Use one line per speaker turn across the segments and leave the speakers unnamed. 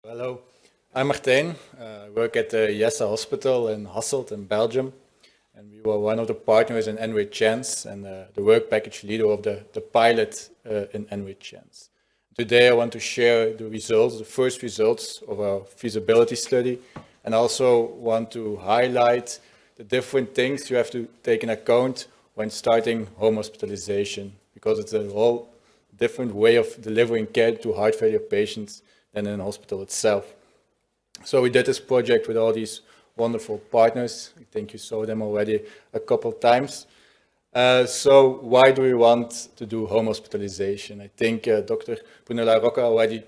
Hello, I'm Martijn. I work at the Jessa hospital in Hasselt in Belgium. And we were one of the partners in NWE-Chance and the work package leader of the pilot in NWE-Chance. Today I want to share the results, the first results of our feasibility study, and also want to highlight the different things you have to take in account when starting home hospitalization, because it's a whole different way of delivering care to heart failure patients than in a hospital itself. So we did this project with all these wonderful partners. I think you saw them already a couple of times. So why do we want to do home hospitalization? I think Dr. Brunella Rocca already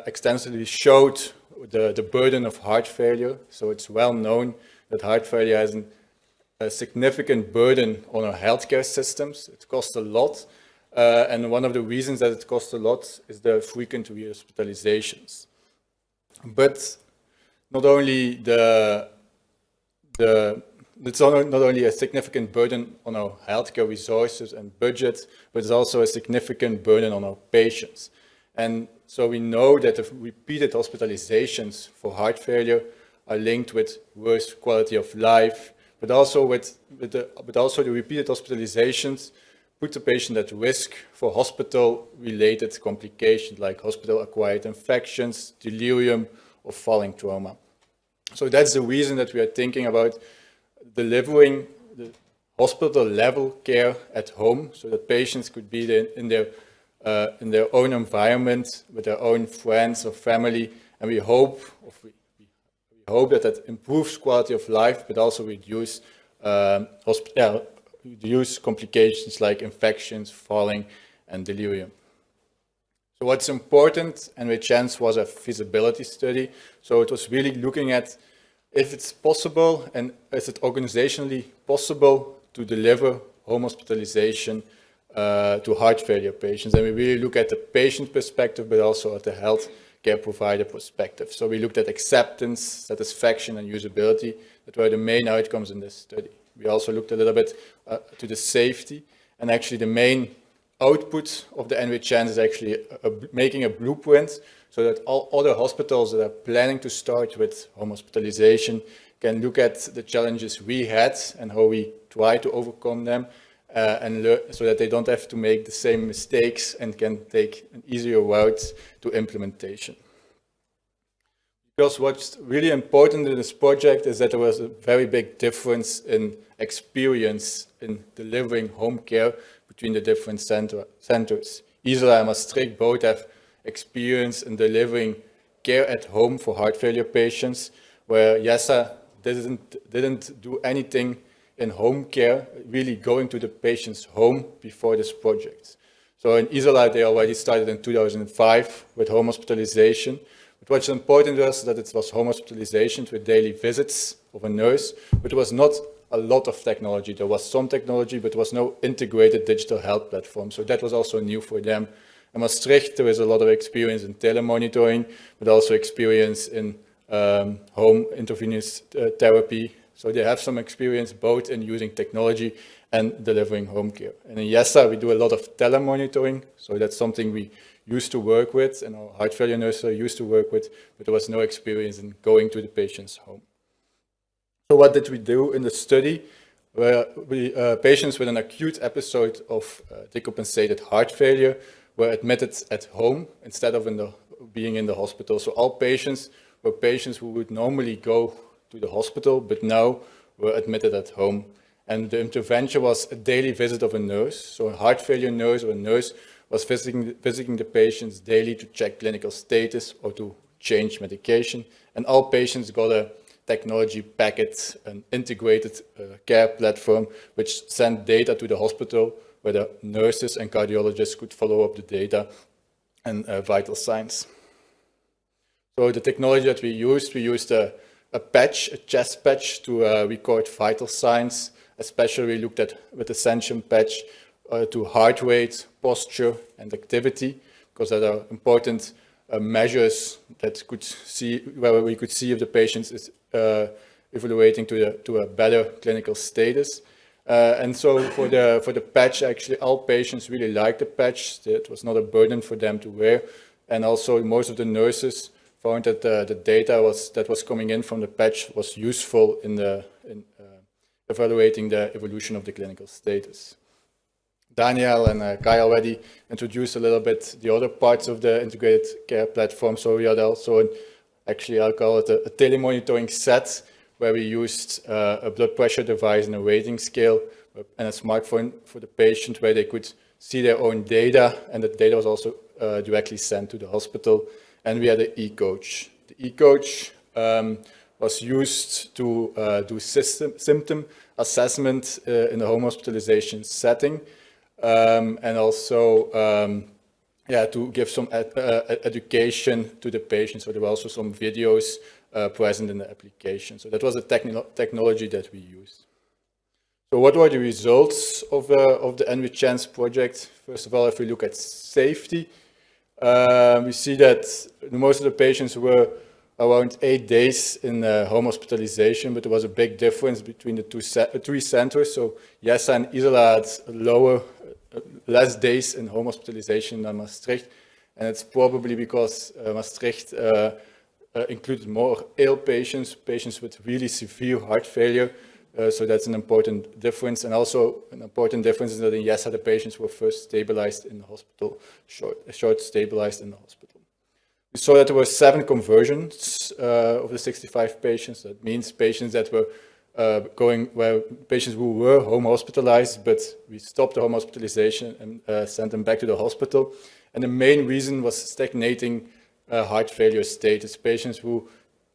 extensively showed the burden of heart failure. So it's well known that heart failure has a significant burden on our healthcare systems. It costs a lot. And one of the reasons that it costs a lot is the frequent rehospitalizations. But not only it's not only a significant burden on our healthcare resources and budget, but it's also a significant burden on our patients. And so we know that the repeated hospitalizations for heart failure are linked with worse quality of life, but also the repeated hospitalizations put the patient at risk for hospital-related complications like hospital-acquired infections, delirium, or falling trauma. So that's the reason that we are thinking about delivering the hospital-level care at home, so that patients could be in their own environment with their own friends or family, and we hope that improves quality of life, but also reduce complications like infections, falling, and delirium. So what's important, and NWE-Chance was a feasibility study, so it was really looking at if it's possible and is it organizationally possible to deliver home hospitalization to heart failure patients. And we really look at the patient perspective, but also at the healthcare provider perspective. So we looked at acceptance, satisfaction, and usability. That were the main outcomes in this study. We also looked a little bit to the safety, and actually the main output of the NWE-Chance is actually making a blueprint so that all other hospitals that are planning to start with home hospitalization can look at the challenges we had and how we try to overcome them, and learn, so that they don't have to make the same mistakes and can take an easier route to implementation. Because what's really important in this project is that there was a very big difference in experience in delivering home care between the different centers. eHealth and Astrid both have experience in delivering care at home for heart failure patients, where Jessa didn't do anything in home care, really going to the patient's home before this project. So in eHealth, they already started in 2005 with home hospitalization. But what's important was that it was home hospitalization with daily visits of a nurse, but it was not a lot of technology. There was some technology, but there was no integrated digital health platform. So that was also new for them. In Maastricht, there is a lot of experience in telemonitoring, but also experience in home intravenous therapy. So they have some experience both in using technology and delivering home care. And in Jessa, we do a lot of telemonitoring. So that's something we used to work with, and our heart failure nurses used to work with, but there was no experience in going to the patient's home. So what did we do in the study? Where patients with an acute episode of decompensated heart failure were admitted at home instead of being in the hospital. So all patients were patients who would normally go to the hospital, but now were admitted at home. And the intervention was a daily visit of a nurse. So a heart failure nurse or a nurse was visiting the patients daily to check clinical status or to change medication. And all patients got a technology packet, an integrated care platform, which sent data to the hospital where the nurses and cardiologists could follow up the data and vital signs. So the technology that we used a patch, a chest patch to record vital signs. Especially we looked at with the Sensum patch to heart rate, posture, and activity, because that are important measures that where we could see if the patient is evaluating to a better clinical status. And so for the patch, actually all patients really liked the patch. It was not a burden for them to wear. And also most of the nurses found that the data that was coming in from the patch was useful in evaluating the evolution of the clinical status. Daniel and Kai already introduced a little bit the other parts of the integrated care platform. So we had also, actually I'll call it a telemonitoring set, where we used a blood pressure device and a rating scale and a smartphone for the patient, where they could see their own data, and the data was also directly sent to the hospital. And we had an e-coach. The e-coach was used to do symptom assessment in the home hospitalization setting, and also to give some education to the patient. So there were also some videos present in the application. So that was the technology that we used. So what were the results of the NWE-Chance project? First of all, if we look at safety, we see that most of the patients were around 8 days in home hospitalization, but there was a big difference between the three centers. So Jessa and Isola had less days in home hospitalization than Maastricht, and it's probably because Maastricht included more ill patients with really severe heart failure. So that's an important difference. And also an important difference is that in Jessa, the patients were first stabilized in the hospital, short stabilized in the hospital. We saw that there were 7 conversions of the 65 patients. That means patients that were patients who were home hospitalized, but we stopped the home hospitalization and sent them back to the hospital. And the main reason was stagnating heart failure status. Patients who,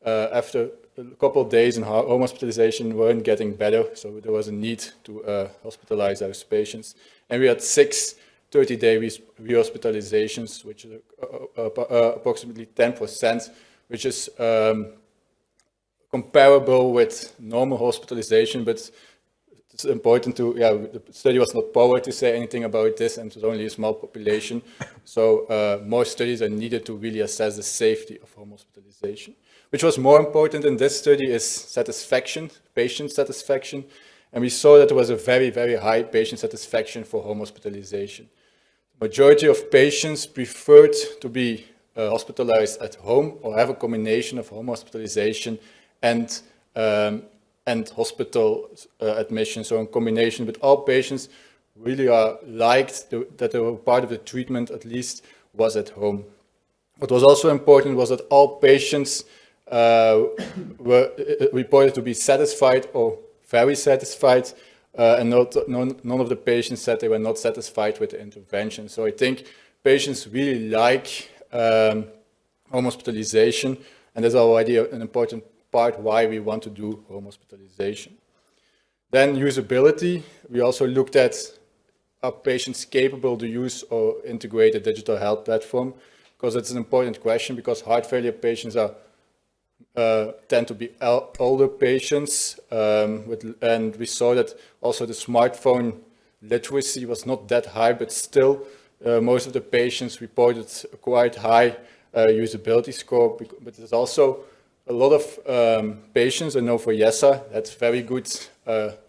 after a couple of days in home hospitalization, weren't getting better, so there was a need to hospitalize those patients. And we had 6 30-day rehospitalizations, which is approximately 10%, which is comparable with normal hospitalization, but it's important to, the study was not powered to say anything about this, and it was only a small population. So more studies are needed to really assess the safety of home hospitalization. Which was more important in this study is satisfaction, patient satisfaction. And we saw that there was a very, very high patient satisfaction for home hospitalization. The majority of patients preferred to be hospitalized at home or have a combination of home hospitalization and hospital admission. So in combination, but all patients really liked that they were part of the treatment, at least was at home. What was also important was that all patients were reported to be satisfied or very satisfied, and none of the patients said they were not satisfied with the intervention. So I think patients really like home hospitalization, and that's already an important part why we want to do home hospitalization. Then usability. We also looked at, are patients capable to use or integrate a digital health platform? Because it's an important question, because heart failure patients tend to be older patients, and we saw that also the smartphone literacy was not that high, but still most of the patients reported a quite high usability score. But there's also a lot of patients, I know for Jessa, that's very good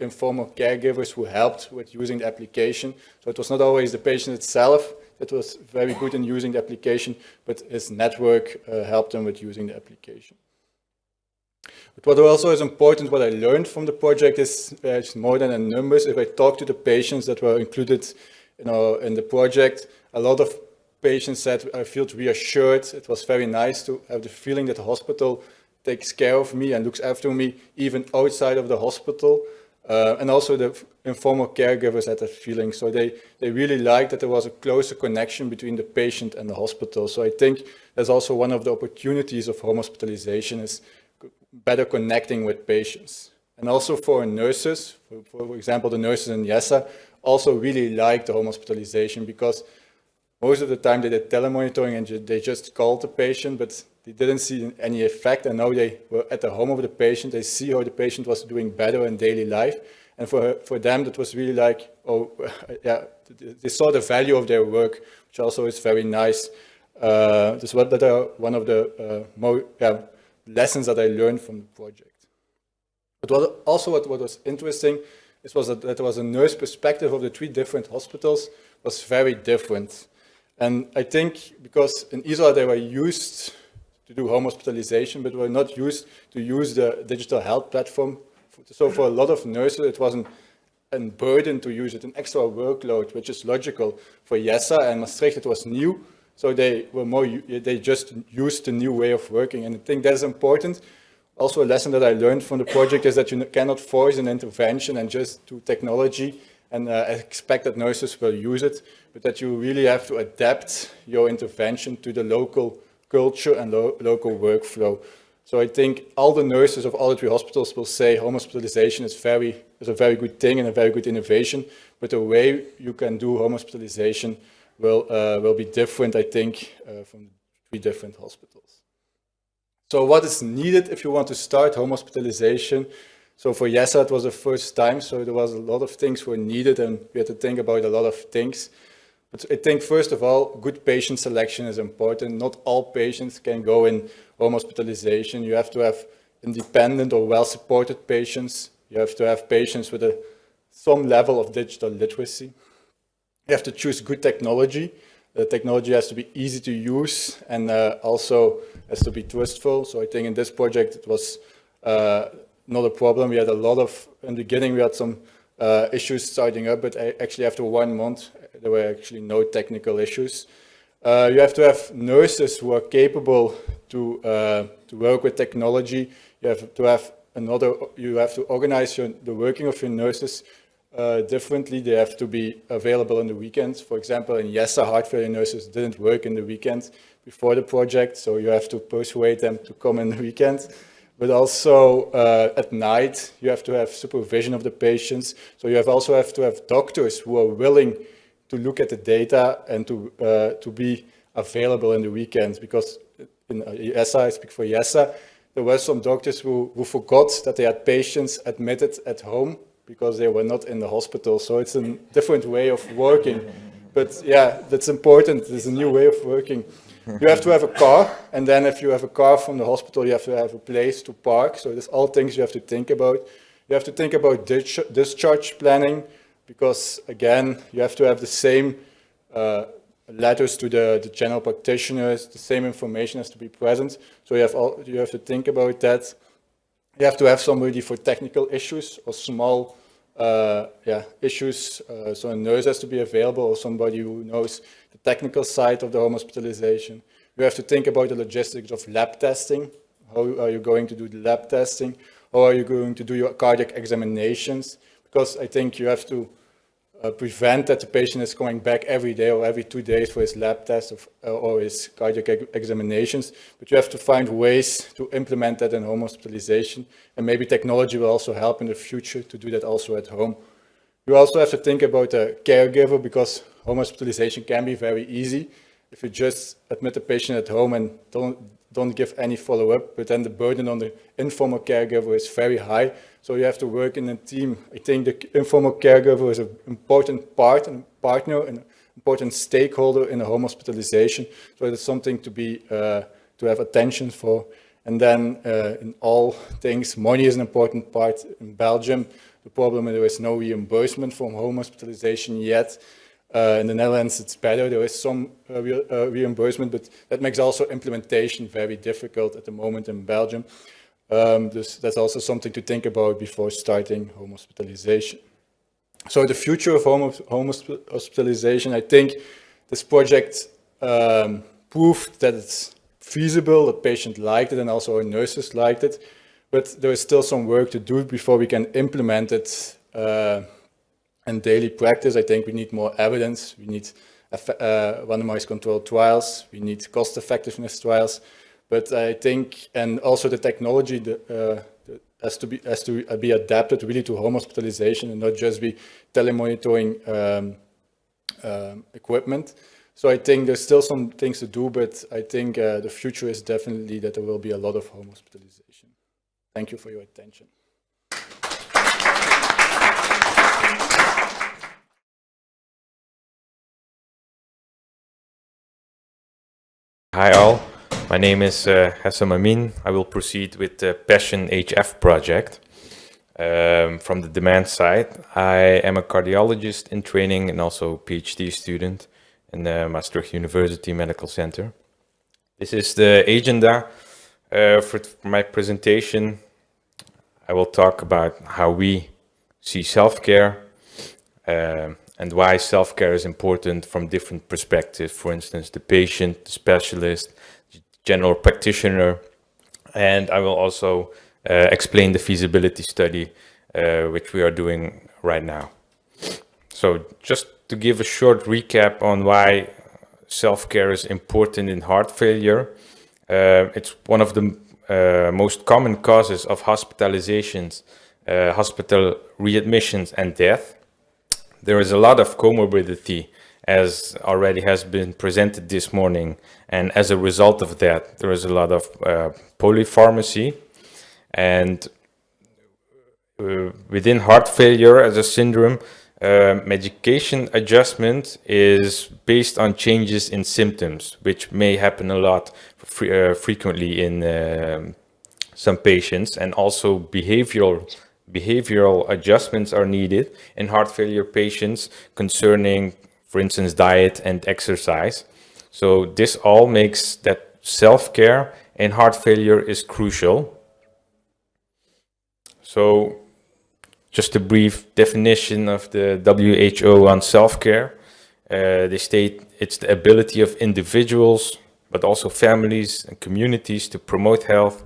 informal caregivers who helped with using the application. So it was not always the patient itself that was very good in using the application, but his network helped him with using the application. But what also is important, what I learned from the project is more than the numbers. If I talk to the patients that were included in the project, a lot of patients said, I feel reassured. It was very nice to have the feeling that the hospital takes care of me and looks after me, even outside of the hospital. And also the informal caregivers had that feeling. So they really liked that there was a closer connection between the patient and the hospital. So I think that's also one of the opportunities of home hospitalization, is better connecting with patients. And also for nurses, for example, the nurses in Jessa also really liked the home hospitalization, because most of the time they did telemonitoring and they just called the patient, but they didn't see any effect. And now they were at the home of the patient. They see how the patient was doing better in daily life. And for them, that was really like, oh, yeah, they saw the value of their work, which also is very nice. This was one of the more lessons that I learned from the project. But what was interesting was that there was a nurse perspective of the 3 different hospitals was very different. And I think because in Israel they were used to do home hospitalization, but were not used to use the digital health platform. So for a lot of nurses, it wasn't a burden to use it, an extra workload, which is logical. For Jessa and Maastricht, it was new, so they just used the new way of working, and I think that's important. Also, a lesson that I learned from the project is that you cannot force an intervention and just do technology and expect that nurses will use it, but that you really have to adapt your intervention to the local culture and local workflow. So I think all the nurses of all the 3 hospitals will say home hospitalization is a very good thing and a very good innovation, but the way you can do home hospitalization will be different, I think, from 3 different hospitals. So what is needed if you want to start home hospitalization? So for Jessa, it was the first time, so there was a lot of things were needed and we had to think about a lot of things. But I think, first of all, good patient selection is important. Not all patients can go in home hospitalization. You have to have independent or well-supported patients. You have to have patients with some level of digital literacy. You have to choose good technology. The technology has to be easy to use and also has to be trustful. So I think in this project it was not a problem. We had in the beginning we had some issues starting up, but actually after 1 month, there were actually no technical issues. You have to have nurses who are capable to work with technology. You have to organize the working of your nurses differently. They have to be available on the weekends. For example, in Jessa, heart failure nurses didn't work in the weekends before the project, so you have to persuade them to come in the weekends. But also at night, you have to have supervision of the patients. So you also have to have doctors who are willing to look at the data and to be available in the weekends. Because in Jessa, I speak for Jessa, there were some doctors who forgot that they had patients admitted at home because they were not in the hospital. So it's a different way of working. But yeah, that's important. There's a new way of working. You have to have a car, and then if you have a car from the hospital, you have to have a place to park. So there's all things you have to think about. You have to think about discharge planning, because again, you have to have the same letters to the general practitioners, the same information has to be present. So you have to think about that. You have to have somebody for technical issues or small issues. So a nurse has to be available, or somebody who knows the technical side of the home hospitalization. You have to think about the logistics of lab testing. How are you going to do the lab testing? How are you going to do your cardiac examinations? Because I think you have to prevent that the patient is coming back every day or every 2 days for his lab test or his cardiac examinations. But you have to find ways to implement that in home hospitalization. And maybe technology will also help in the future to do that also at home. You also have to think about a caregiver, because home hospitalization can be very easy if you just admit the patient at home and don't give any follow-up, but then the burden on the informal caregiver is very high. So you have to work in a team. I think the informal caregiver is an important partner, an important stakeholder in a home hospitalization. So it's something to have attention for. And then in all things, money is an important part. In Belgium, the problem is there is no reimbursement from home hospitalization yet. In the Netherlands, it's better. There is some reimbursement, but that makes also implementation very difficult at the moment in Belgium. That's also something to think about before starting home hospitalization. So the future of home hospitalization, I think this project proved that it's feasible, that patients liked it, and also our nurses liked it. But there is still some work to do before we can implement it in daily practice. I think we need more evidence. We need randomized controlled trials. We need cost effectiveness trials. But I think, and also the technology has to be adapted really to home hospitalization and not just be telemonitoring equipment. So I think there's still some things to do, but I think the future is definitely that there will be a lot of home hospitalization. Thank you for your attention.
Hi all, my name is Hesam Amin. I will proceed with the Passion HF project. From the demand side, I am a cardiologist in training and also a PhD student in the Maastricht University Medical Center. This is the agenda for my presentation. I will talk about how we see self-care and why self-care is important from different perspectives. For instance, the patient, the specialist, general practitioner, and I will also explain the feasibility study which we are doing right now. So just to give a short recap on why self-care is important in heart failure. It's one of the most common causes of hospitalizations, hospital readmissions and death. There is a lot of comorbidity, as already has been presented this morning, and as a result of that, there is a lot of polypharmacy. And within heart failure as a syndrome, medication adjustment is based on changes in symptoms, which may happen a lot frequently in some patients, and also behavioral adjustments are needed in heart failure patients concerning, for instance, diet and exercise. So this all makes that self-care in heart failure is crucial. So just a brief definition of the WHO on self-care. They state it's the ability of individuals, but also families and communities to promote health,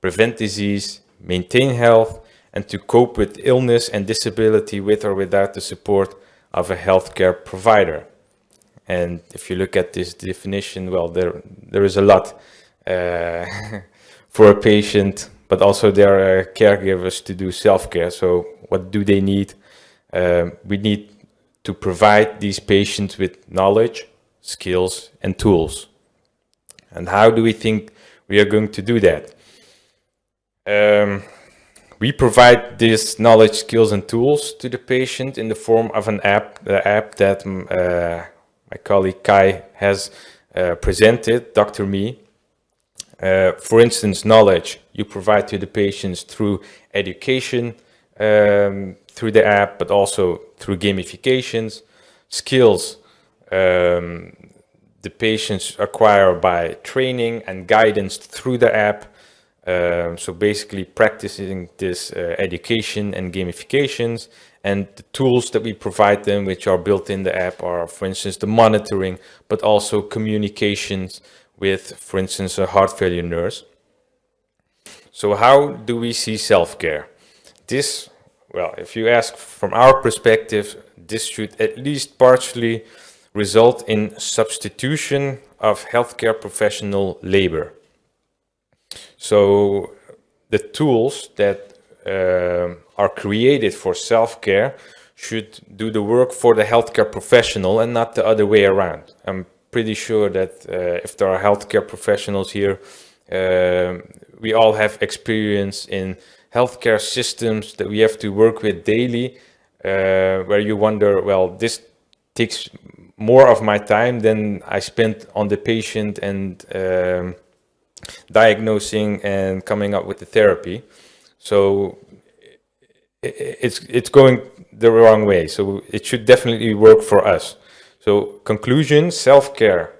prevent disease, maintain health, and to cope with illness and disability with or without the support of a healthcare provider. And if you look at this definition, well, there is a lot for a patient, but also there are caregivers to do self-care. So what do they need? We need to provide these patients with knowledge, skills, and tools. And how do we think we are going to do that? We provide this knowledge, skills, and tools to the patient in the form of an app, the app that my colleague Kai has presented, Dr. Me. For instance, knowledge you provide to the patients through education, through the app, but also through gamifications. Skills the patients acquire by training and guidance through the app. So basically practicing this education and gamifications, and the tools that we provide them, which are built in the app, are, for instance, the monitoring, but also communications with, for instance, a heart failure nurse. So how do we see self-care? This, well, if you ask from our perspective, this should at least partially result in substitution of healthcare professional labor. So the tools that are created for self-care should do the work for the healthcare professional and not the other way around. I'm pretty sure that if there are healthcare professionals here, we all have experience in healthcare systems that we have to work with daily, where you wonder, well, this takes more of my time than I spent on the patient and diagnosing and coming up with the therapy. So it's going the wrong way. So it should definitely work for us. So conclusion, self-care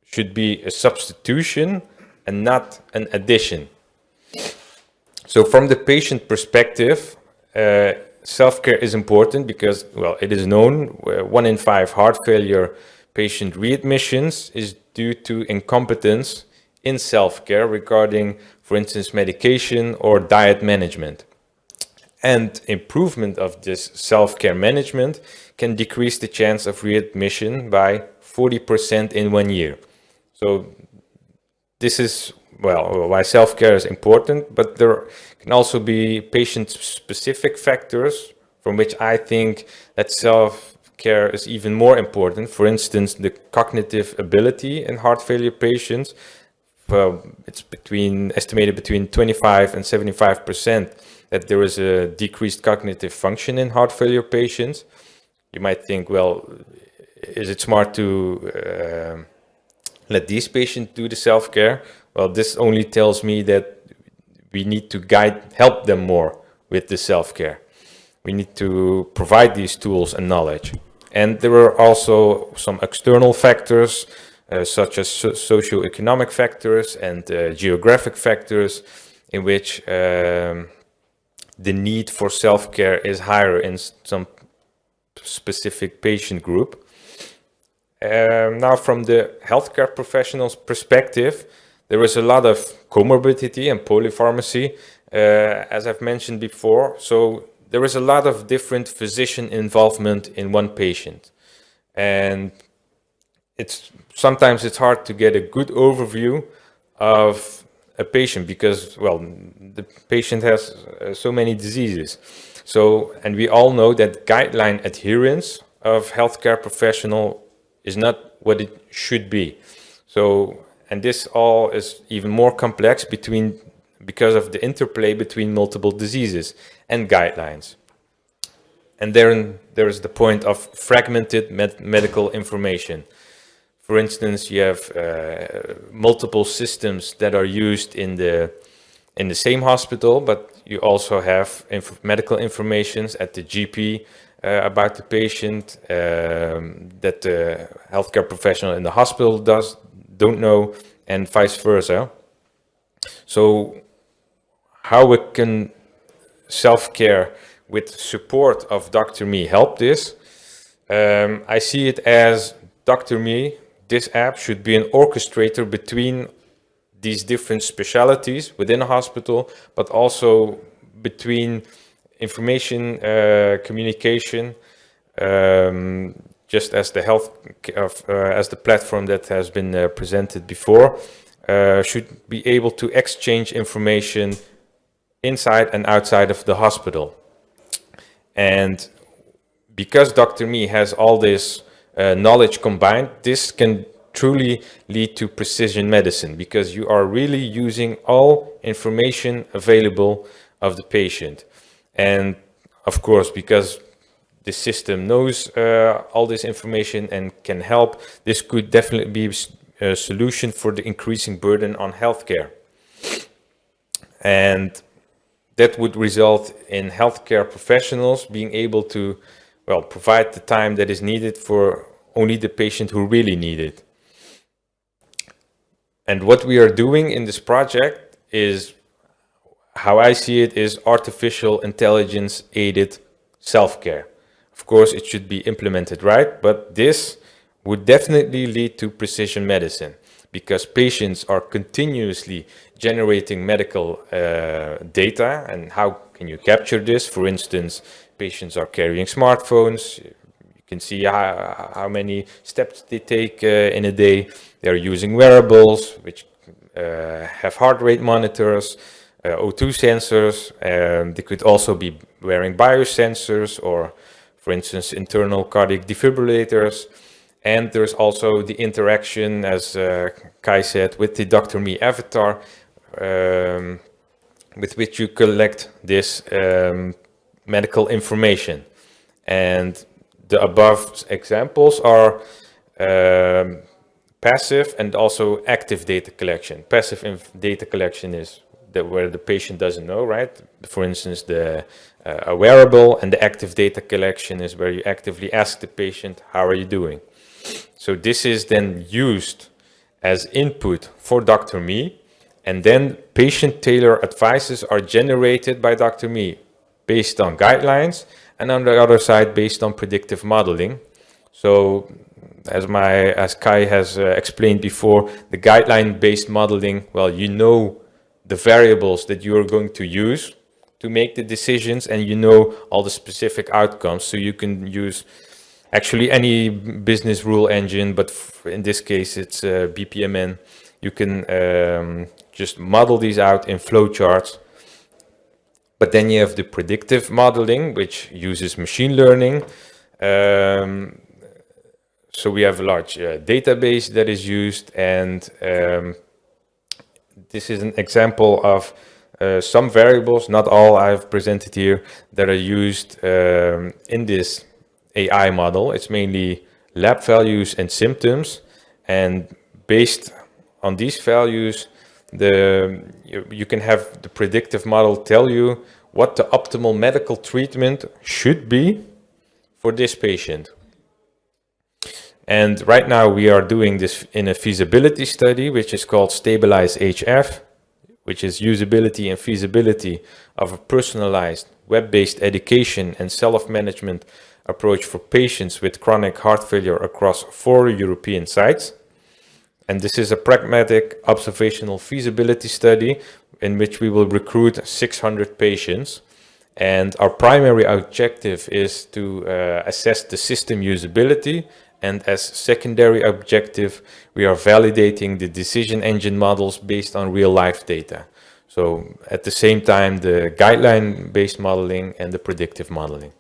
should be a substitution and not an addition. So from the patient perspective, self-care is important because, well, it is known 1 in 5 heart failure patient readmissions is due to incompetence in self-care regarding, for instance, medication or diet management. And improvement of this self-care management can decrease the chance of readmission by 40% in 1 year. So this is, well, why self-care is important, but there can also be patient-specific factors from which I think that self-care is even more important. For instance, the cognitive ability in heart failure patients. Well, it's estimated between 25 and 75% that there is a decreased cognitive function in heart failure patients. You might think, well, is it smart to let these patients do the self-care? Well, this only tells me that we need to help them more with the self-care. We need to provide these tools and knowledge. And there are also some external factors such as socioeconomic factors and geographic factors, in which the need for self-care is higher in some specific patient group. Now, from the healthcare professional's perspective, there is a lot of comorbidity and polypharmacy, as I've mentioned before. So there is a lot of different physician involvement in one patient. And sometimes it's hard to get a good overview of a patient because, well, the patient has so many diseases. So, and we all know that guideline adherence of healthcare professional is not what it should be. So, and this all is even more complex because of the interplay between multiple diseases and guidelines. And then there is the point of fragmented medical information. For instance, you have multiple systems that are used in the same hospital, but you also have medical information at the GP about the patient that the healthcare professional in the hospital don't know, and vice versa. So how can self-care with support of Dr. Me help this? I see it as Dr. Me, this app should be an orchestrator between these different specialties within a hospital, but also between information communication, just as the as the platform that has been presented before, should be able to exchange information inside and outside of the hospital. And because Dr. Me has all this knowledge combined, this can truly lead to precision medicine, because you are really using all information available of the patient. And of course, because the system knows all this information and can help, this could definitely be a solution for the increasing burden on healthcare. And that would result in healthcare professionals being able to, well, provide the time that is needed for only the patient who really need it. And what we are doing in this project is, how I see it, is artificial intelligence aided self-care. Of course, it should be implemented right, but this would definitely lead to precision medicine, because patients are continuously generating medical data. And how can you capture this? For instance, patients are carrying smartphones. You can see how many steps they take in a day. They're using wearables, which have heart rate monitors, O2 sensors. They could also be wearing biosensors, or, for instance, internal cardiac defibrillators. And there's also the interaction, as Kai said, with the Dr. Me avatar, with which you collect this medical information. And the above examples are passive and also active data collection. Passive data collection is where the patient doesn't know, right? For instance, a wearable, and the active data collection is where you actively ask the patient, how are you doing? So this is then used as input for Dr. Me, and then patient-tailored advices are generated by Dr. Me based on guidelines, and on the other side based on predictive modeling. So as Kai has explained before, the guideline-based modeling, well, you know the variables that you are going to use to make the decisions, and you know all the specific outcomes, so you can use actually any business rule engine, but in this case it's BPMN. You can just model these out in flowcharts. But then you have the predictive modeling, which uses machine learning. So we have a large database that is used, and this is an example of some variables, not all I've presented here, that are used in this AI model. It's mainly lab values and symptoms, and based on these values, you can have the predictive model tell you what the optimal medical treatment should be for this patient. And right now we are doing this in a feasibility study, which is called Stabilize HF, which is usability and feasibility of a personalized web-based education and self-management approach for patients with chronic heart failure across 4 European sites. And this is a pragmatic observational feasibility study in which we will recruit 600 patients. And our primary objective is to assess the system usability. And as secondary objective, we are validating the decision engine models based on real life data. So at the same time, the guideline-based modeling and the predictive modeling.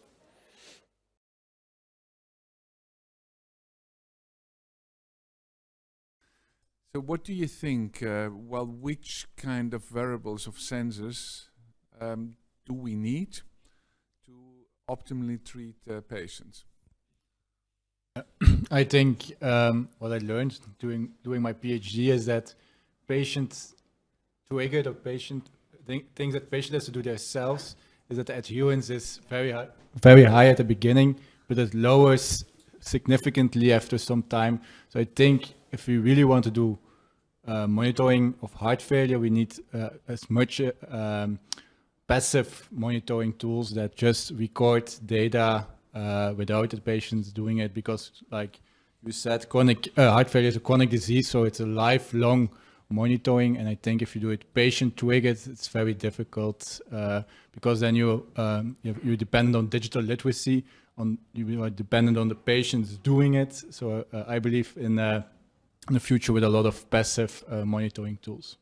So what do you think, well, which kind of variables of sensors do we need to optimally treat patients?
I think what I learned doing my PhD is that patient triggered or patient things that patient has to do themselves is that the adherence is very high at the beginning, but it lowers significantly after some time. So I think if we really want to do monitoring of heart failure, we need as much passive monitoring tools that just record data without the patients doing it, because like you said, chronic heart failure is a chronic disease, so it's a lifelong monitoring. And I think if you do it patient triggered, it's very difficult because then you depend on digital literacy, you are dependent on the patients doing it. So I believe in the future with a lot of passive monitoring tools.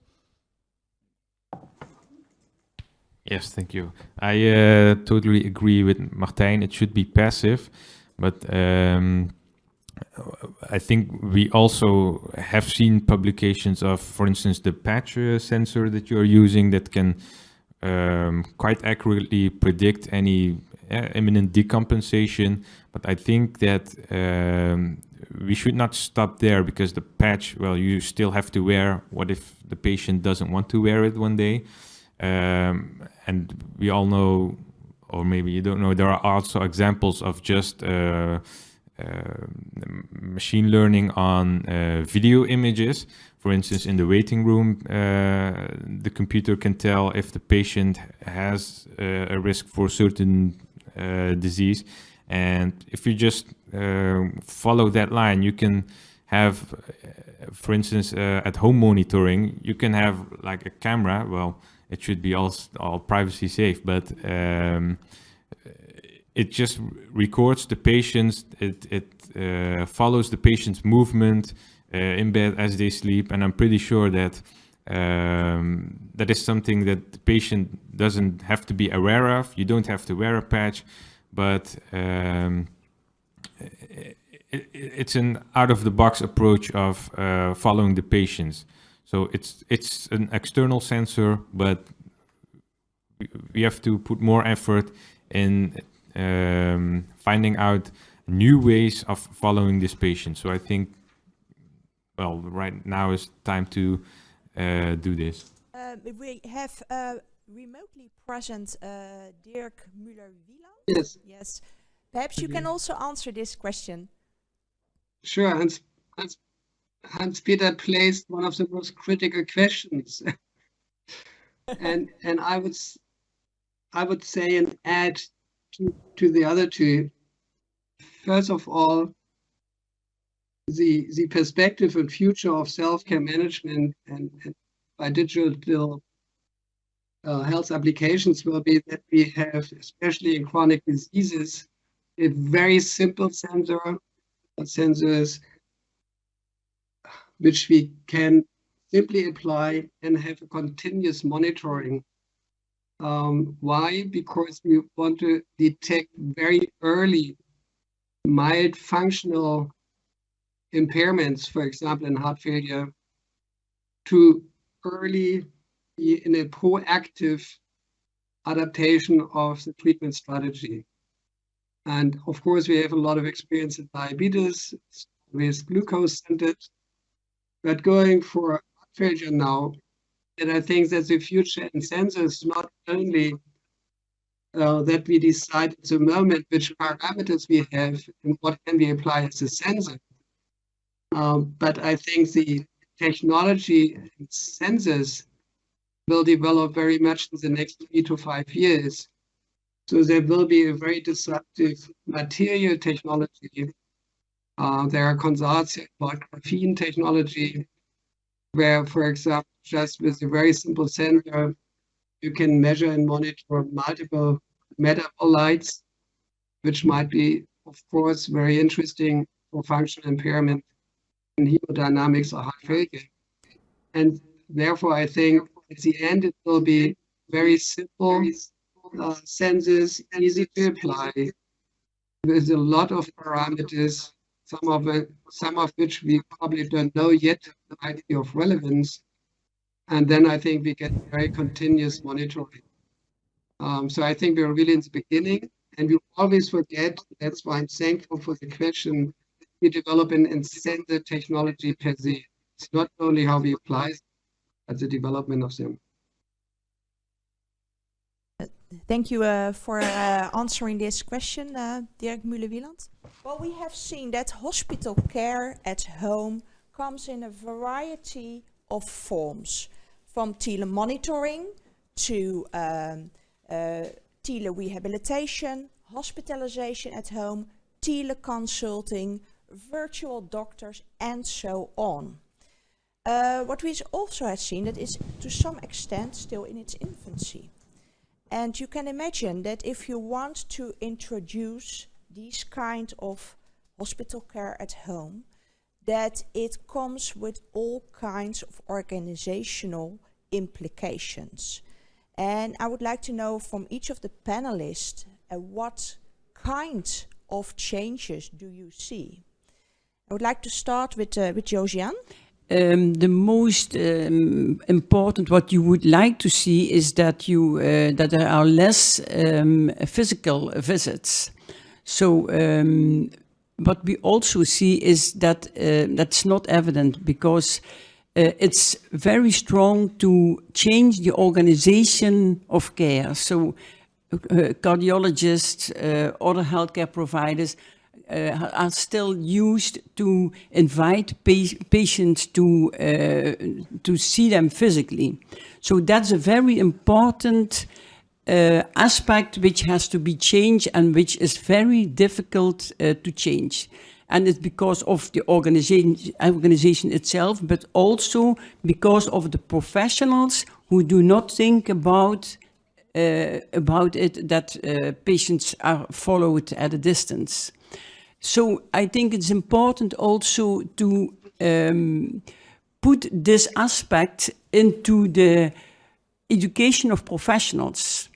Yes, thank you. I totally agree with Martijn. It should be passive, but I think we also have seen publications of, for instance, the patch sensor that you're using that can quite accurately predict any imminent decompensation. But I think that we should not stop there, because the patch, well, you still have to wear. What if the patient doesn't want to wear it one day? And we all know, or maybe you don't know, there are also examples of just machine learning on video images. For instance, in the waiting room, the computer can tell if the patient has a risk for certain disease. And if you just follow that line, you can have, for instance, at home monitoring, you can have like a camera. Well, it should be all privacy safe, but it just records the patients. It follows the patient's movement in bed as they sleep, and I'm pretty sure that that is something that the patient doesn't have to be aware of. You don't have to wear a patch, but it's an out-of-the-box approach of following the patients. So it's an external sensor, but we have to put more effort in finding out new ways of following this patient. So I think, well, right now is time to do this.
We have remotely present Dirk, Muller, Wielandt.
Yes.
Yes. Perhaps you can also answer this question.
Sure. Hans-Peter placed one of the most critical questions, and I would say and add to the other two. First of all, the perspective and future of self-care management and by digital health applications will be that we have, especially in chronic diseases, a very simple sensors which we can simply apply and have a continuous monitoring. Why? Because we want to detect very early mild functional impairments, for example, in heart failure, to early be in a proactive adaptation of the treatment strategy. And of course, we have a lot of experience in diabetes with glucose-centered, but going for heart failure now, and I think that the future in sensors not only that we decide at the moment which parameters we have and what can we apply as a sensor, But I think the technology and sensors will develop very much in the next 3 to 5 years. So there will be a very disruptive material technology. There are consortia about graphene technology, where, for example, just with a very simple sensor, you can measure and monitor multiple metabolites, which might be, of course, very interesting for functional impairment in hemodynamics or heart failure. And therefore, I think at the end, it will be very simple sensors, easy to apply, with a lot of parameters, some of which we probably don't know yet the idea of relevance. And then I think we get very continuous monitoring. So I think we're really in the beginning, and we always forget, that's why I'm thankful for the question, we develop in sensor technology per se. It's not only how we apply it, but the development of them.
Thank you for answering this question, Dirk Muller-Wielandt. Well, we have seen that hospital care at home comes in a variety of forms, from telemonitoring to telerehabilitation, hospitalization at home, teleconsulting, virtual doctors, and so on. What we also have seen that is to some extent still in its infancy. And you can imagine that if you want to introduce these kind of hospital care at home, that it comes with all kinds of organizational implications. And I would like to know from each of the panelists, what kind of changes do you see? I would like to start with Josiane.
The most important, what you would like to see is that that there are less physical visits. So what we also see is that that's not evident, because it's very strong to change the organization of care. So cardiologists, other healthcare providers are still used to invite patients to see them physically. So that's a very important aspect which has to be changed and which is very difficult to change. And it's because of the organization itself, but also because of the professionals who do not think about it, that patients are followed at a distance. So I think it's important also to put this aspect into the education of professionals,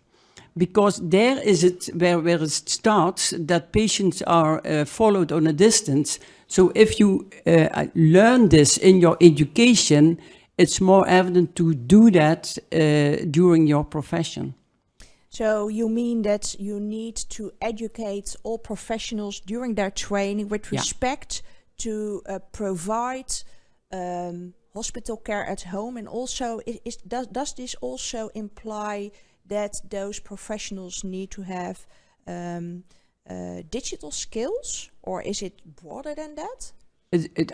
because there is it where it starts, that patients are followed on a distance. So if you learn this in your education, it's more evident to do that during your profession.
So you mean that you need to educate all professionals during their training with respect to provide hospital care at home, and also does this also imply that those professionals need to have digital skills, or is it broader than that?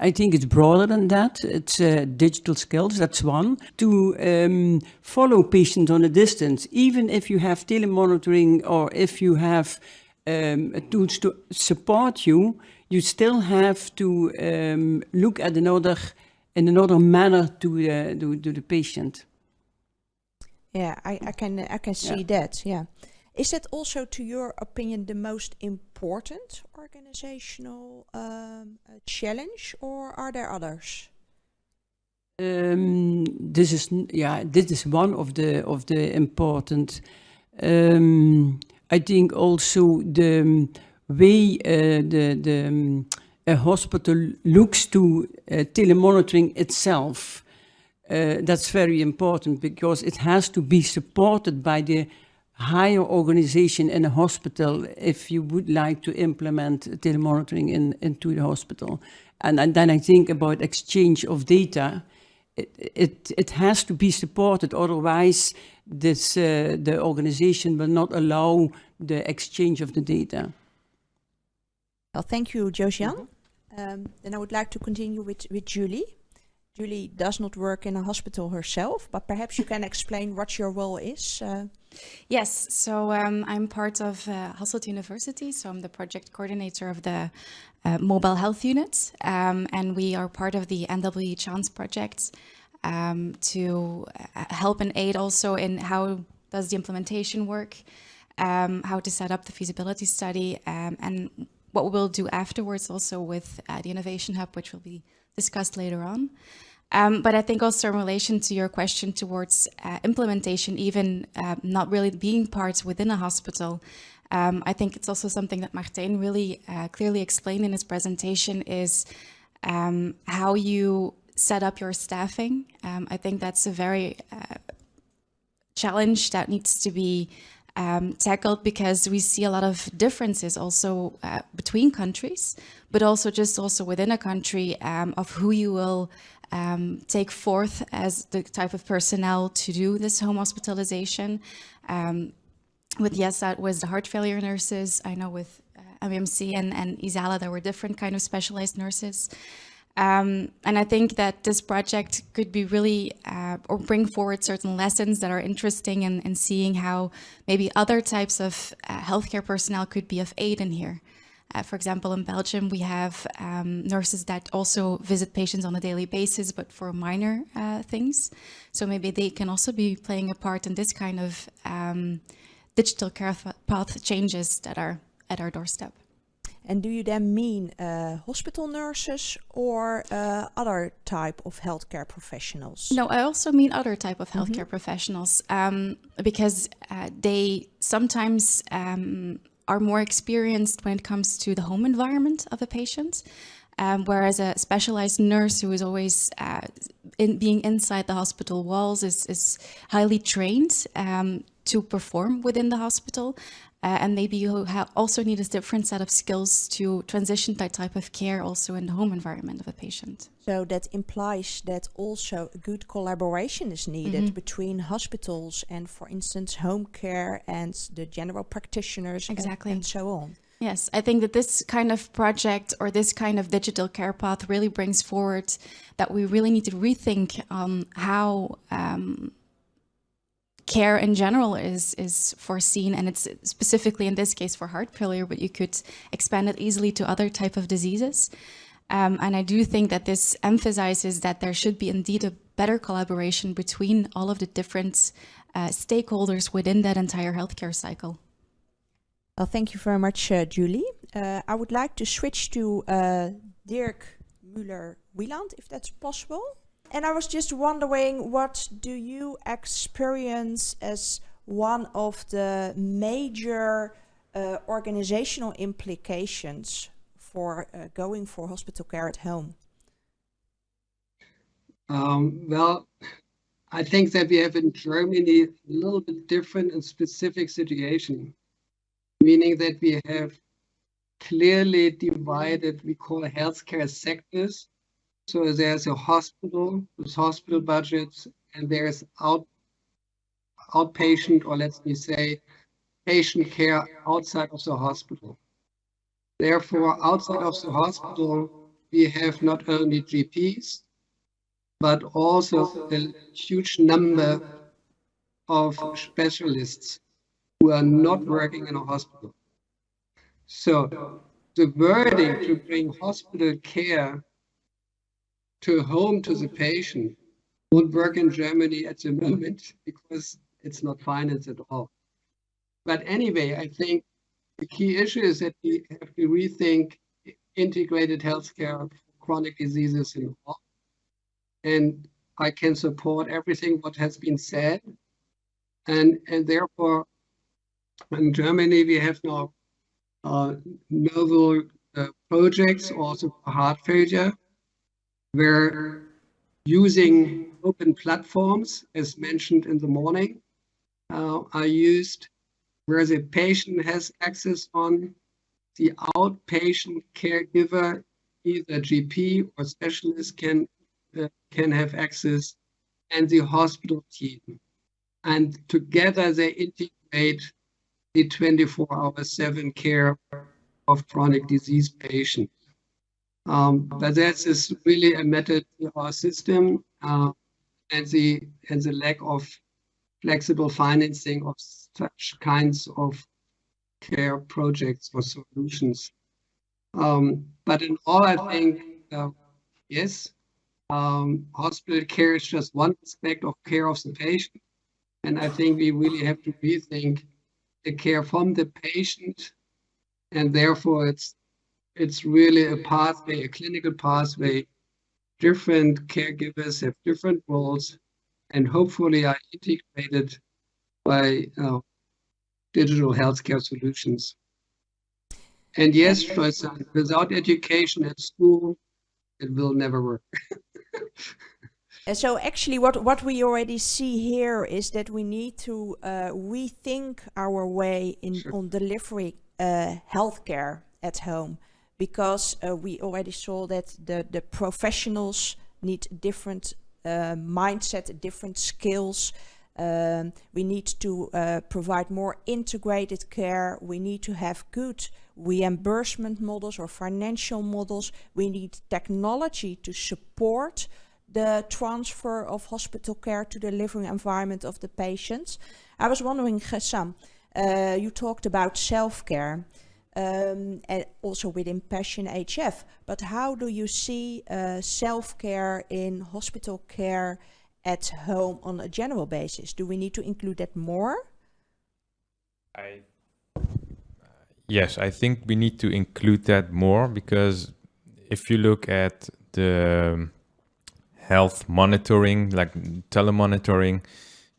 I think it's broader than that. It's digital skills, that's one. To follow patients on a distance, even if you have telemonitoring or if you have tools to support you, you still have to look at in another manner to the patient.
Yeah, I can see that. Yeah, is that also, to your opinion, the most important organizational challenge, or are there others?
This is one of the important. I think also the way a hospital looks to telemonitoring itself. That's very important, because it has to be supported by the higher organization in a hospital if you would like to implement telemonitoring into the hospital. And then I think about exchange of data. It has to be supported, otherwise the organization will not allow the exchange of the data.
Well, thank you, Josiane. Then I would like to continue with Julie. Julie does not work in a hospital herself, but perhaps you can explain what your role is.
Yes, so I'm part of Hasselt University, so I'm the project coordinator of the mobile health unit, and we are part of the NWE-Chance project to help and aid also in how does the implementation work, how to set up the feasibility study, and what we'll do afterwards also with the Innovation Hub, which will be discussed later on. But I think also in relation to your question towards implementation, even not really being parts within a hospital, I think it's also something that Martijn really clearly explained in his presentation is how you set up your staffing. I think that's a very challenge that needs to be tackled because we see a lot of differences also between countries, but also just also within a country of who you will take forth as the type of personnel to do this home hospitalization. With Jessa, it was the heart failure nurses. I know with MUMC and Isala, there were different kind of specialized nurses. And I think that this project could be really, or bring forward certain lessons that are interesting in seeing how maybe other types of healthcare personnel could be of aid in here. For example, in Belgium, we have nurses that also visit patients on a daily basis, but for minor things. So maybe they can also be playing a part in this kind of digital care path changes that are at our doorstep.
And do you then mean hospital nurses or other type of healthcare professionals?
No, I also mean other type of healthcare professionals because they sometimes are more experienced when it comes to the home environment of a patient, whereas a specialized nurse who is always being inside the hospital walls is highly trained to perform within the hospital. And maybe you also need a different set of skills to transition that type of care also in the home environment of a patient.
So that implies that also a good collaboration is needed between hospitals and, for instance, home care and the general practitioners and so on.
Yes, I think that this kind of project or this kind of digital care path really brings forward that we really need to rethink how care in general is foreseen, and it's specifically in this case for heart failure, but you could expand it easily to other type of diseases. And I do think that this emphasizes that there should be indeed a better collaboration between all of the different stakeholders within that entire healthcare cycle.
Well, thank you very much, Julie. I would like to switch to Dirk, Muller, Wielandt, if that's possible. And I was just wondering, what do you experience as one of the major organizational implications for going for hospital care at home?
Well, I think that we have in Germany a little bit different and specific situation, meaning that we have clearly divided, we call healthcare sectors. So there's a hospital with hospital budgets, and there's outpatient, or let me say, patient care outside of the hospital. Therefore, outside of the hospital, we have not only GPs, but also a huge number of specialists who are not working in a hospital. So the wording to bring hospital care to home to the patient won't work in Germany at the moment because it's not financed at all. But anyway, I think the key issue is that we have to rethink integrated healthcare for chronic diseases in all. And I can support everything what has been said. And therefore, in Germany, we have now novel projects also for heart failure, where using open platforms, as mentioned in the morning, are used, where the patient has access on, the outpatient caregiver, either GP or specialist can have access, and the hospital team. And together they integrate the 24/7 care of chronic disease patients. But that is really a method to our system, and the lack of flexible financing of such kinds of care projects or solutions. But in all, I think, yes, hospital care is just one aspect of care of the patient. And I think we really have to rethink the care from the patient. And therefore, it's really a pathway, a clinical pathway. Different caregivers have different roles and hopefully are integrated by digital healthcare solutions. And yes, Josiane, without education at school, it will never work.
And so actually what we already see here is that we need to rethink our way on delivering healthcare at home, because we already saw that the professionals need different mindset, different skills. We need to provide more integrated care. We need to have good reimbursement models or financial models. We need technology to support the transfer of hospital care to the living environment of the patients. I was wondering, Hesam, you talked about self-care and also within Passion HF, but how do you see self-care in hospital care at home on a general basis? Do we need to include that more?
Yes, I think we need to include that more, because if you look at the health monitoring, like telemonitoring,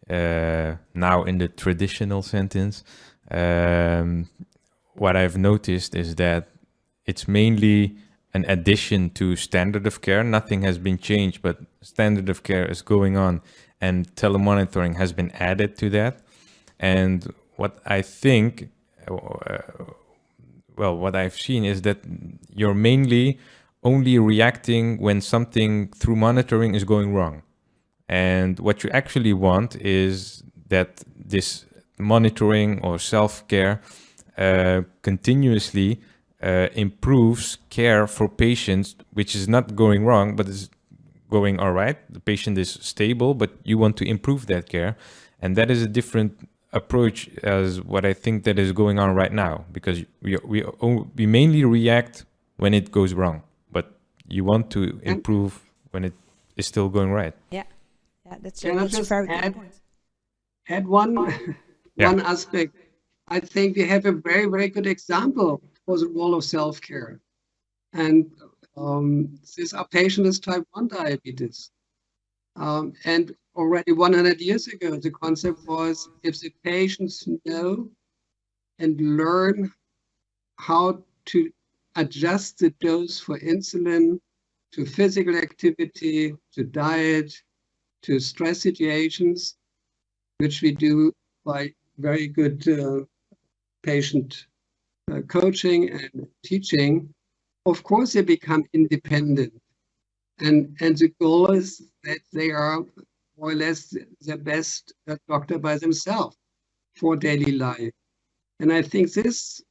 now in the traditional sentence, what I've noticed is that it's mainly an addition to standard of care. Nothing has been changed, but standard of care is going on, and telemonitoring has been added to that. And what I think, what I've seen is that you're mainly only reacting when something through monitoring is going wrong. And what you actually want is that this monitoring or self-care continuously improves care for patients, which is not going wrong, but is going all right. The patient is stable, but you want to improve that care. And that is a different approach as what I think that is going on right now, because we mainly react when it goes wrong, but you want to improve when it is still going right.
Yeah, that's a very good point.
Add one aspect. I think we have a very, very good example for the role of self-care. And this our patient is type 1 diabetes. And already 100 years ago, the concept was, if the patients know and learn how to adjust the dose for insulin, to physical activity, to diet, to stress situations, which we do by very good patient coaching and teaching, of course they become independent. And the goal is that they are more or less the best doctor by themselves for daily life. And I think this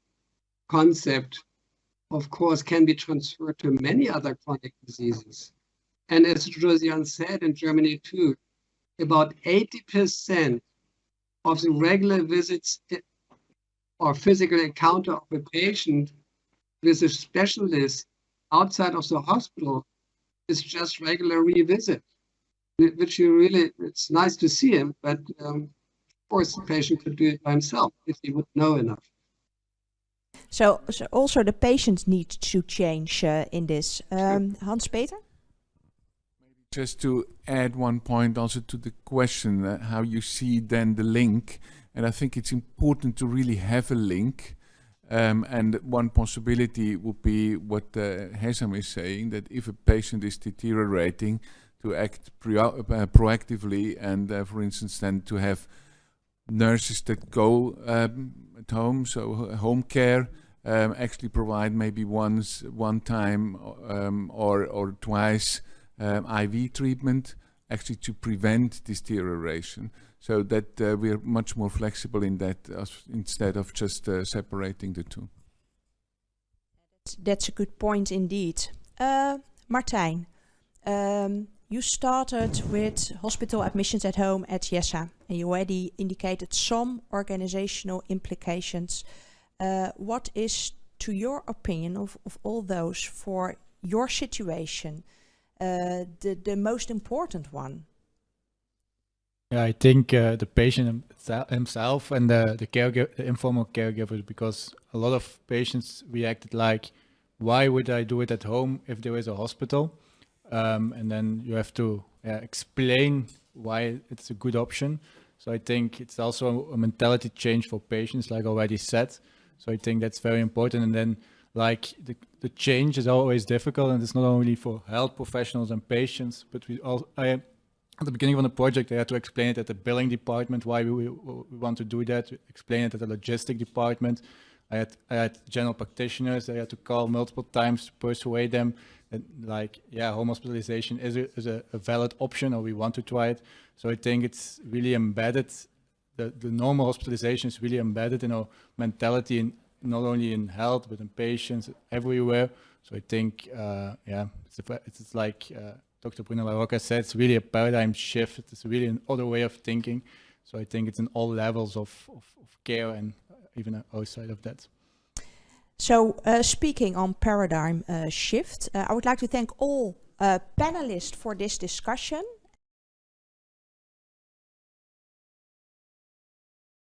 concept, of course, can be transferred to many other chronic diseases. And as Josiane said, in Germany too, about 80% of the regular visits or physical encounter of a patient with a specialist outside of the hospital is just regular revisit, which you really, it's nice to see him, but of course the patient could do it by himself if he would know enough.
So also the patients need to change in this. Hans-Peter?
Just to add one point also to the question, how you see then the link. And I think it's important to really have a link. And one possibility would be what Hesam is saying, that if a patient is deteriorating, to act proactively and, for instance, then to have nurses that go at home, so home care, actually provide maybe one time or twice IV treatment, actually to prevent deterioration, so that we are much more flexible in that instead of just separating the two.
That's a good point indeed. Martijn, you started with hospital admissions at home at Jessa, and you already indicated some organizational implications. What is, to your opinion, of all those for your situation, the most important one?
Yeah, I think the patient himself and the caregiver, the informal caregivers, because a lot of patients reacted like, why would I do it at home if there is a hospital? And then you have to explain why it's a good option. So I think it's also a mentality change for patients, like already said. So I think that's very important. And then like the change is always difficult, and it's not only for health professionals and patients, but we all, at the beginning of the project, I had to explain it at the billing department, why we want to do that, explain it at the logistic department. I had general practitioners I had to call multiple times to persuade them that, like, yeah, home hospitalization is a valid option, or we want to try it. So I think it's really embedded, the normal hospitalization is really embedded in our mentality, in, not only in health, but in patients everywhere. So I think, it's like Dr. Bruno La Rocca said, it's really a paradigm shift. It's really another way of thinking. So I think it's in all levels of care and even outside of that.
So speaking on paradigm shift, I would like to thank all panelists for this discussion.